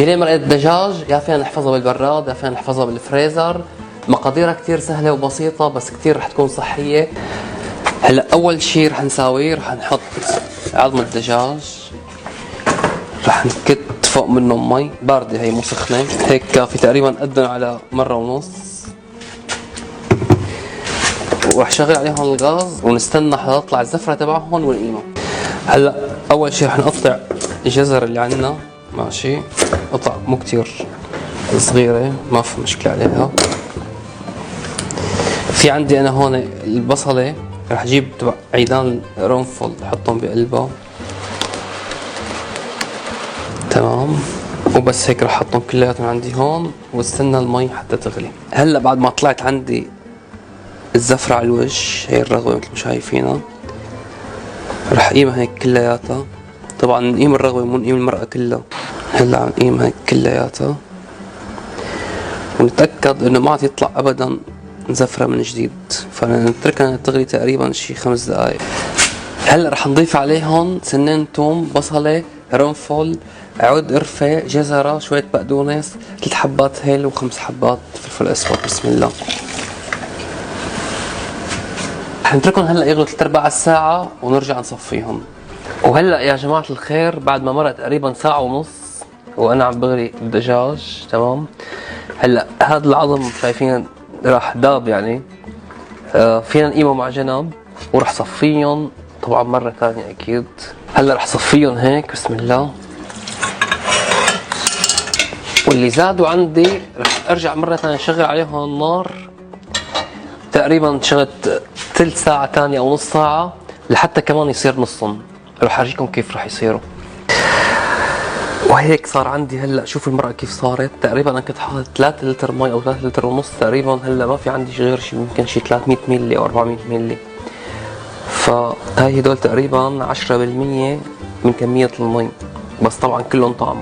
جيليه مرقة دجاج يا فينا نحفظها بالبراد يا فينا نحفظها بالفريزر. مقاديرها كتير سهلة وبسيطة بس كتير رح تكون صحية. هلا أول شي رح نساويه رح نحط عظم الدجاج، رح نكت فوق منه مي باردة، هي مو سخنة، هيك كافي تقريبا قدن على مرة ونص. ورح شغل عليهم الغاز ونستنى حتى تطلع الزفرة تبعهم ونقيمها. هلا أول شي رح نقطع الجزر اللي عندنا، ماشي، قطع مو كتير صغيرة ما في مشكلة عليها. في عندي أنا هون البصلة رح اجيب تبع عيدان رنفل احطهم بقلبها، تمام، وبس هيك رح احطهم كلياتهم عندي هون واستنى المي حتى تغلي. هلا بعد ما طلعت عندي الزفرة على الوجه، هي الرغوة مثل ما شايفينها، رح قيمها هيك كلياتها. طبعا نقيم الرغوة مو نقيم المرقة كلها. هلا نقيم هيك كلياتها ونتأكد انه ما عاد يطلع ابدا زفرة من جديد، فنتركها تغلي تقريبا شي 5 دقايق. هلا رح نضيف عليهم سنين توم، بصلة، رنفل، عود قرفة، جزرة، شوية بقدونس، 3 حبات هيل و5 حبات فلفل اسود. بسم الله. رح نتركهم هلا يغلوا 3/4 ساعة ونرجع نصفيهم. وهلا يا جماعة الخير بعد ما مرق تقريبا 1.5 ساعة وانا عم بغلي الدجاج، تمام. هلا هذا العظم شايفين راح داب يعني، فينا نقيمه مع جنب ورح صفيهم طبعا مرة ثانية اكيد. هلا رح صفيهم هيك بسم الله. واللي زادوا عندي رح ارجع مرة ثانية اشغل عليهم النار، تقريبا شغلت 3 ساعة ثانية او نص ساعة لحتى كمان يصير نصهم. رح ارجيكم كيف رح يصيروا. وهيك صار عندي هلا، شوفوا المرقة كيف صارت. تقريبا انا كنت حاطط 3 لتر مي او 3 لتر ونص تقريبا، هلا ما في عندي غير شي يمكن شي 300 ملي او 400 ملي، فهي هدول تقريبا 10% من كمية المي، بس طبعا كلهم طعم.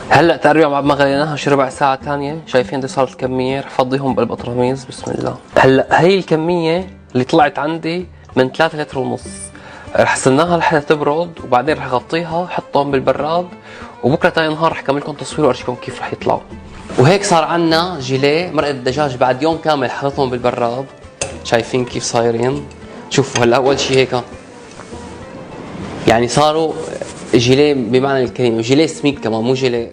هلا تقريبا بعد ما غليناها شي ربع ساعة ثانية، شايفين دي صارت الكمية. رح فضيهم بقلب قطرميز بسم الله. هلا هي الكمية اللي طلعت عندي من 3 لتر ونص. رح استناها لحتى تبرد وبعدين رح اغطيها حطهم بالبراد، وبكره ثاني نهار رح كمل لكم تصوير وارجيكم كيف رح يطلعوا. وهيك صار عنا جيليه مرقة الدجاج بعد يوم كامل حطيتهم بالبراد. شايفين كيف صايرين؟ شوفوا هلا اول شيء هيك يعني صاروا جيليه بمعنى الكلمه، وجيليه سميك كمان مو جيليه